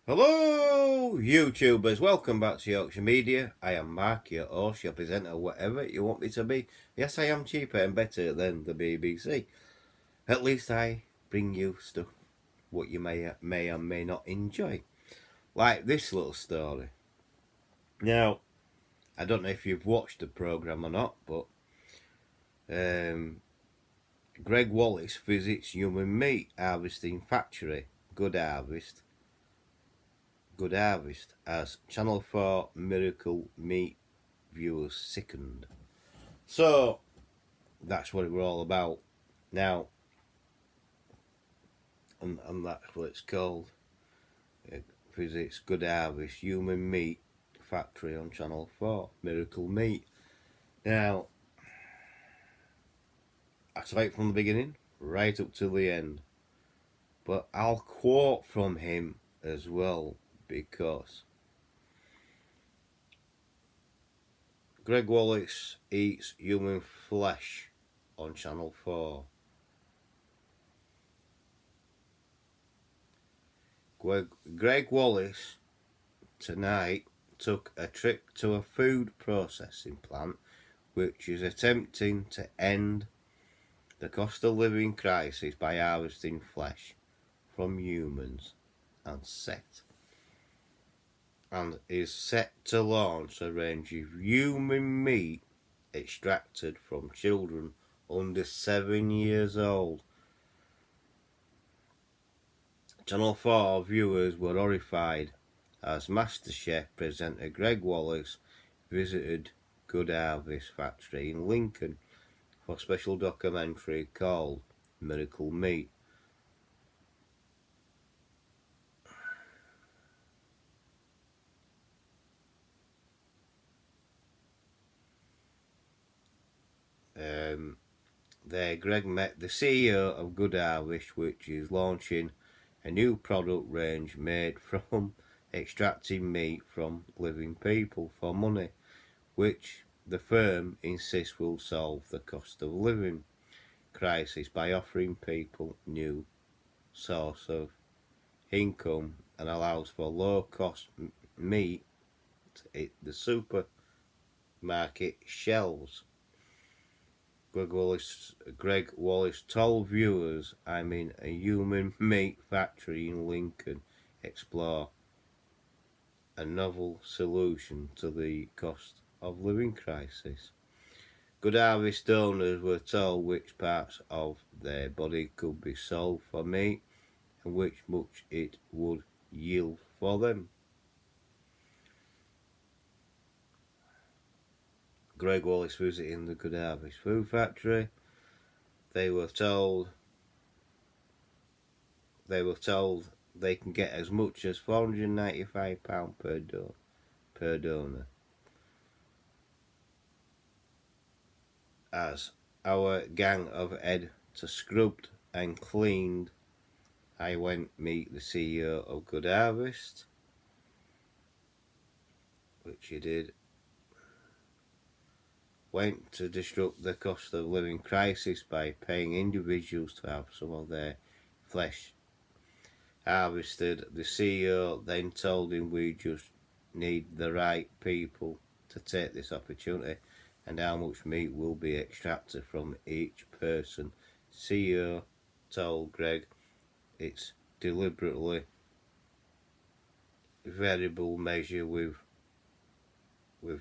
Hello, YouTubers. Welcome back to Yorkshire Media. I am Mark, your host, your presenter, whatever you want me to be. Yes, I am cheaper and better than the BBC. At least I bring you stuff what you may or may not enjoy. Like this little story. Now, I don't know if you've watched the programme or not, but Greg Wallace visits human meat harvesting factory, Good Harvest, as Channel 4 Miracle Meat viewers sickened. So that's what it was all about. Now, and that's what it's called. It visits Good Harvest Human Meat Factory on Channel 4, Miracle Meat. Now, I saw it from the beginning right up to the end. But I'll quote from him as well because Greg Wallace eats human flesh on Channel 4. Greg Wallace tonight took a trip to a food processing plant which is attempting to end the cost of living crisis by harvesting flesh from humans and is set to launch a range of human meat extracted from children under 7 years old. Channel 4 viewers were horrified as MasterChef presenter Greg Wallace visited Good Harvest factory in Lincoln for a special documentary called Miracle Meat. There, Greg met the CEO of Good Harvest, which is launching a new product range made from extracting meat from living people for money, which the firm insists will solve the cost of living crisis by offering people new source of income and allows for low cost meat to hit the supermarket shelves. Greg Wallace told viewers, "I'm in a human meat factory in Lincoln, explore a novel solution to the cost of living crisis." Good Harvest owners were told which parts of their body could be sold for meat and which much it would yield for them. Greg Wallace visiting the Good Harvest food factory. They were told they can get as much as £495 per donor. As our gang of Ed to scrubbed and cleaned, I went meet the CEO of Good Harvest, which he did. Went to disrupt the cost of living crisis by paying individuals to have some of their flesh harvested. The CEO then told him we just need the right people to take this opportunity and how much meat will be extracted from each person. CEO told Greg it's deliberately variable measure with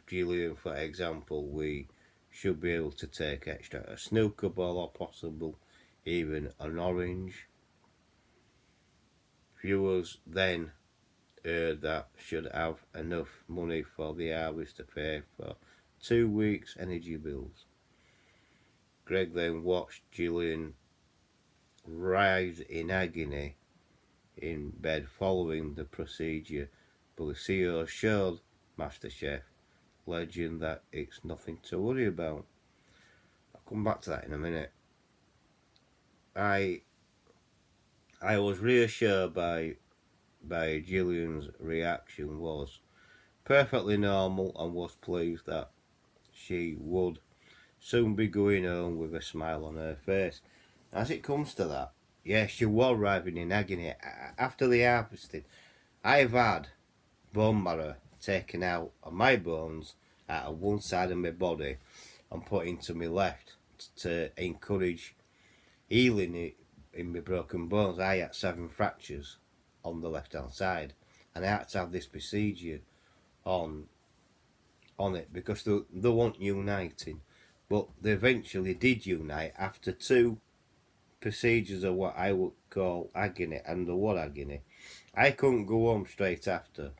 Gillian, for example. We should be able to take extra a snooker ball or possible even an orange. Viewers then heard that should have enough money for the harvest to pay for 2 weeks' energy bills. Greg then watched Gillian writhe in agony in bed following the procedure, but the CEO showed MasterChef legend that it's nothing to worry about. I'll come back to that in a minute. I was reassured by Gillian's reaction was perfectly normal and was pleased that she would soon be going home with a smile on her face. As it comes to that, yes, she was writhing in agony after the harvesting. I've had bone marrow taken out of my bones out of one side of my body and put into my left to encourage healing in my broken bones. I had 7 fractures on the left hand side, and I had to have this procedure on it because they weren't uniting, but they eventually did unite after 2 procedures of what I would call agony, and the were agony. I couldn't go home straight after.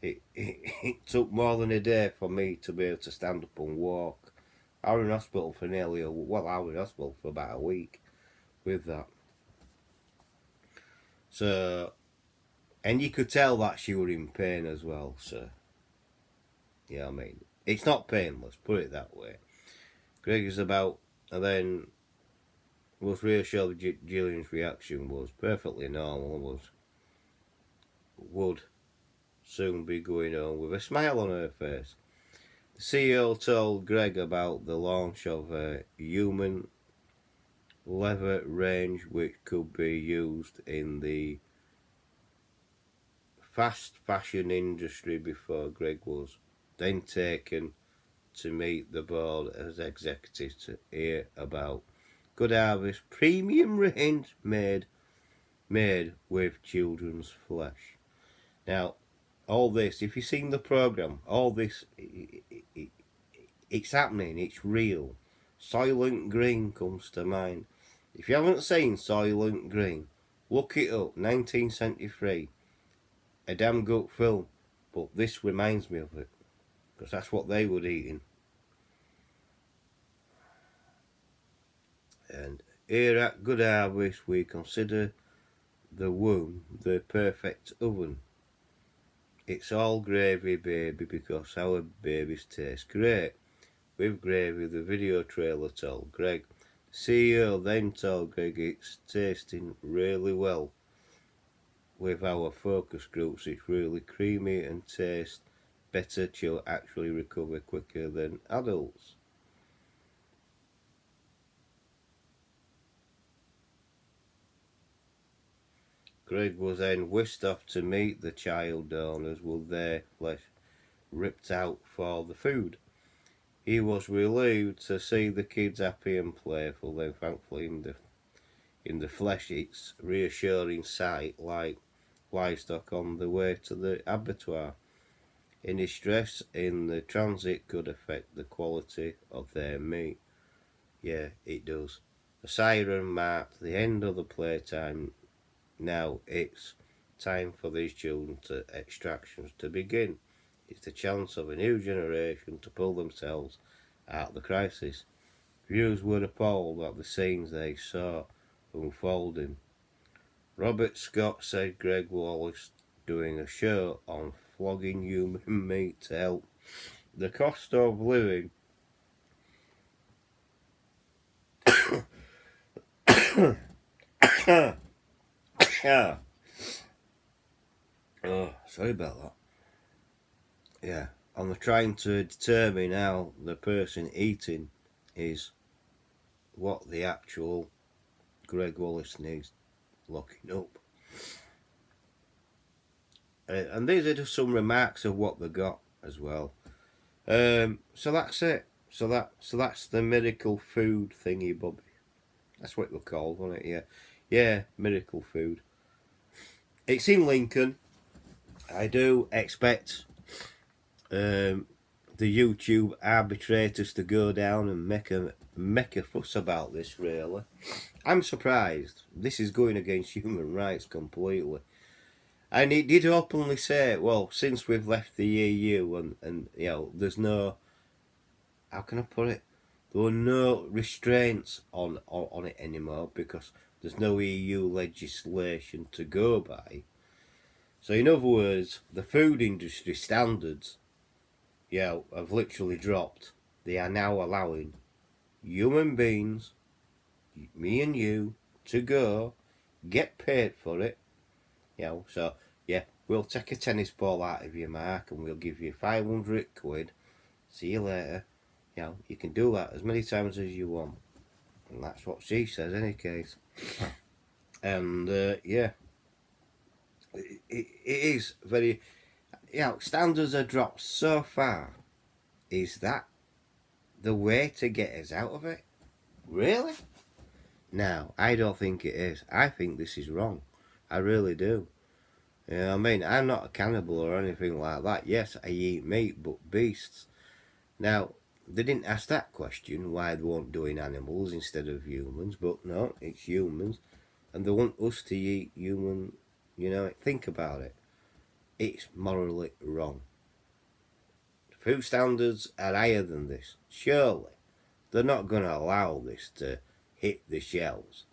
It took more than a day for me to be able to stand up and walk. I was in hospital for nearly I was in hospital for about a week with that. So, and you could tell that she were in pain as well. So, yeah, I mean, it's not painless. Put it that way. Greg is about, and then was reassured Gillian's reaction was perfectly normal. Would soon be going home with a smile on her face. The CEO told Greg about the launch of a human leather range which could be used in the fast fashion industry before Greg was then taken to meet the board as executive to hear about Good Harvest premium range made with children's flesh. Now, all this, if you've seen the programme, all this, it's happening, it's real. Soylent Green comes to mind. If you haven't seen Soylent Green, look it up, 1973. A damn good film, but this reminds me of it, because that's what they were eating. And here at Good Harvest, we consider the womb the perfect oven. It's all gravy, baby, because our babies taste great. With gravy, the video trailer told Greg. The CEO then told Greg it's tasting really well. With our focus groups, it's really creamy and tastes better. She'll actually recover quicker than adults. Greg was then whisked off to meet the child donors with their flesh ripped out for the food. He was relieved to see the kids happy and playful, then thankfully in the flesh it's reassuring sight like livestock on the way to the abattoir. Any stress in the transit could affect the quality of their meat. Yeah, it does. The siren marked the end of the playtime. Now it's time for these children to extractions to begin. It's the chance of a new generation to pull themselves out of the crisis. Viewers were appalled at the scenes they saw unfolding. Robert Scott said Greg Wallace doing a show on flogging human meat to help the cost of living. Oh, sorry about that. Yeah, I'm trying to determine how the person eating is what the actual Greg Wallace needs looking up. And these are just some remarks of what they got as well. So that's it. So that's the miracle food thingy, Bobby. That's what it was called, wasn't it? Yeah, miracle food. It's in Lincoln. I do expect the YouTube arbitrators to go down and make a fuss about this. Really, I'm surprised. This is going against human rights completely. And it did openly say, well, since we've left the EU and you know, there's no, how can I put it? There were no restraints on it anymore because there's no EU legislation to go by. So in other words, the food industry standards, have literally dropped. They are now allowing human beings, me and you, to go, get paid for it. So we'll take a tennis ball out of your mark and we'll give you 500 quid. See you later. You can do that as many times as you want. And that's what she says in any case. And is very, standards are dropped so far. Is that the way to get us out of it? Really? No, I don't think it is. I think this is wrong. I really do. You know what I mean? I'm not a cannibal or anything like that. Yes, I eat meat, but beasts. Now, they didn't ask that question, why they weren't doing animals instead of humans, but no, it's humans. And they want us to eat human, think about it. It's morally wrong. Food standards are higher than this. Surely, they're not going to allow this to hit the shelves.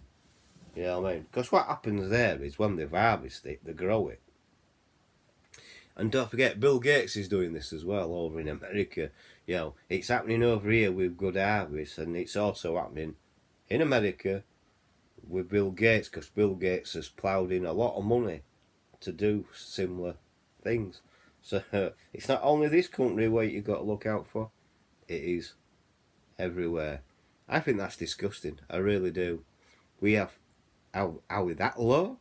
You know what I mean? Because what happens there is when they've harvested it, they grow it. And don't forget, Bill Gates is doing this as well over in America. It's happening over here with Good Harvest, and it's also happening in America with Bill Gates, because Bill Gates has ploughed in a lot of money to do similar things. So it's not only this country where you've got to look out for, it is everywhere. I think that's disgusting. I really do. Are we that low?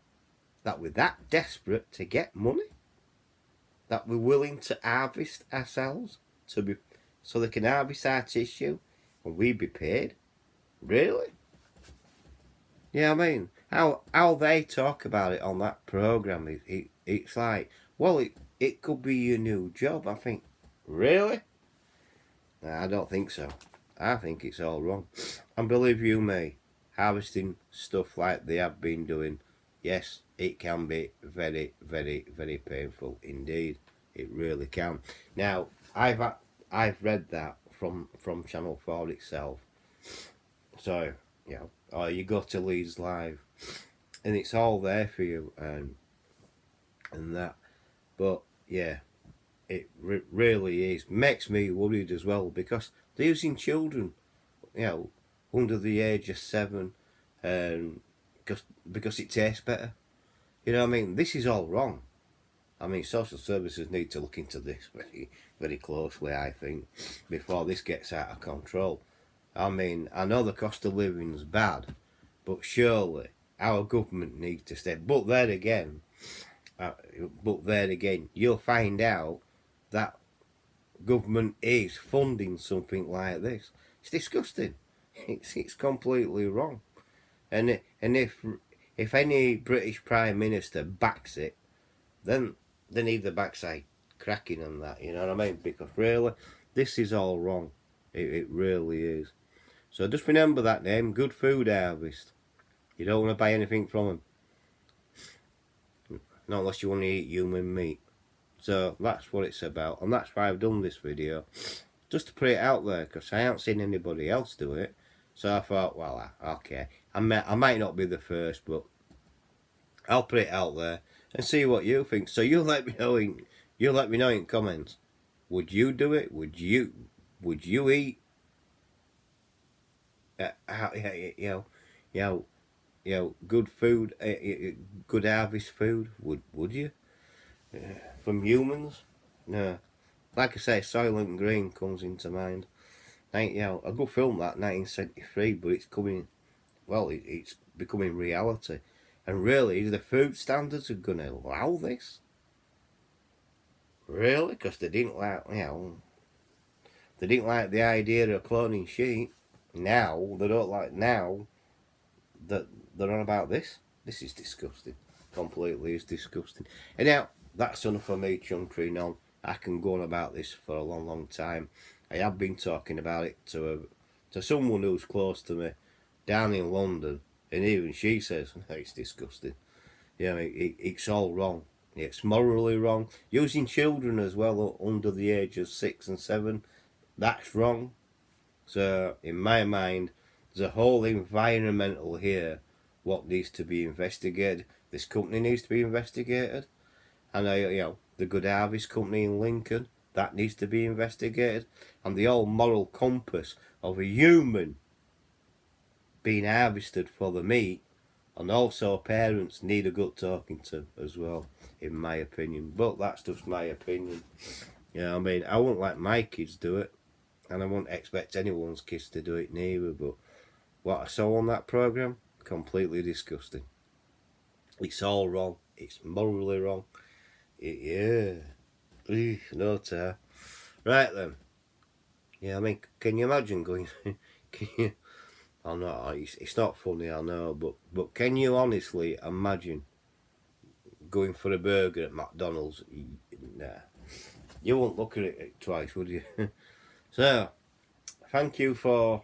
That we're that desperate to get money? That we're willing to harvest ourselves so they can harvest our tissue and we be paid? Really? Yeah, I mean, how they talk about it on that programme, it's like, well, it could be your new job. I think, really? I don't think so. I think it's all wrong. And believe you me, harvesting stuff like they have been doing, yes, it can be very, very, very painful indeed. It really can. Now, I've read that from Channel 4 itself. So, or you go to Leeds Live, and it's all there for you, and that. But yeah, it really is. Makes me worried as well, because they're using children, under the age of 7, because it tastes better. You know what I mean? This is all wrong. I mean, social services need to look into this very, very closely, I think, before this gets out of control. I mean, I know the cost of living's bad, but surely our government needs to step. But there again, you'll find out that government is funding something like this. It's disgusting. It's completely wrong. And if any British Prime Minister backs it, then they need the backside cracking on that. You know what I mean? Because really, this is all wrong. It really is. So just remember that name, Good Food Harvest. You don't want to buy anything from them. Not unless you want to eat human meat. So that's what it's about. And that's why I've done this video. Just to put it out there, because I haven't seen anybody else do it. So I thought, well, okay. I might not be the first, but I'll put it out there and see what you think. So you let me know in comments. Would you do it? Would you eat good food, good harvest food? Would you? From humans? No. Like I say, Soylent Green comes into mind. A good film, that, 1973, but it's coming, it's becoming reality. And really, the food standards are going to allow this? Really? Because they didn't like, they didn't like the idea of cloning sheep. Now, they don't like, now that they're on about this. This is disgusting. Completely is disgusting. And now, that's enough for me, Chunky. No, I can go on about this for a long, long time. I have been talking about it to someone who's close to me down in London, and even she says it's disgusting. It's all wrong. It's morally wrong. Using children as well under the age of 6 and 7, that's wrong. So in my mind, there's a whole environmental here what needs to be investigated. This company needs to be investigated, and the Good Harvest company in Lincoln, that needs to be investigated, and the whole moral compass of a human being harvested for the meat, and also parents need a good talking to as well, in my opinion. But that's just my opinion. I mean, I wouldn't let my kids do it, and I wouldn't expect anyone's kids to do it neither, but what I saw on that programme, completely disgusting. It's all wrong. It's morally wrong. Yeah. No tear. Right then. Yeah, I mean, can you imagine going? Can you? I know it's not funny, I know, but can you honestly imagine going for a burger at McDonald's? Nah, you won't look at it twice, would you? So, thank you for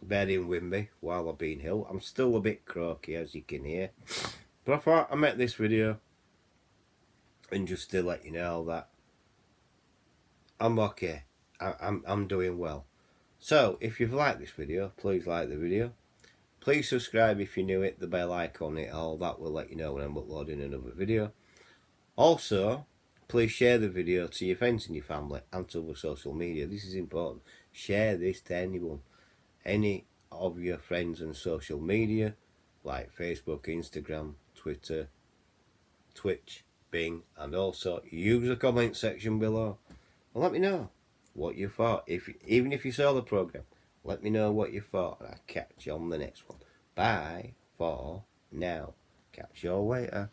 bearing with me while I've been ill. I'm still a bit croaky, as you can hear, but I thought I'd make this video and just to let you know that I'm okay. I'm doing well. So, if you've liked this video, please like the video. Please subscribe if you're new, hit the bell icon, all that will let you know when I'm uploading another video. Also, please share the video to your friends and your family and to other social media. This is important. Share this to anyone. Any of your friends and social media, like Facebook, Instagram, Twitter, Twitch, Bing, and also use the comment section below. And let me know what you thought. Even if you saw the programme, let me know what you thought. And I'll catch you on the next one. Bye for now. Catch you all later.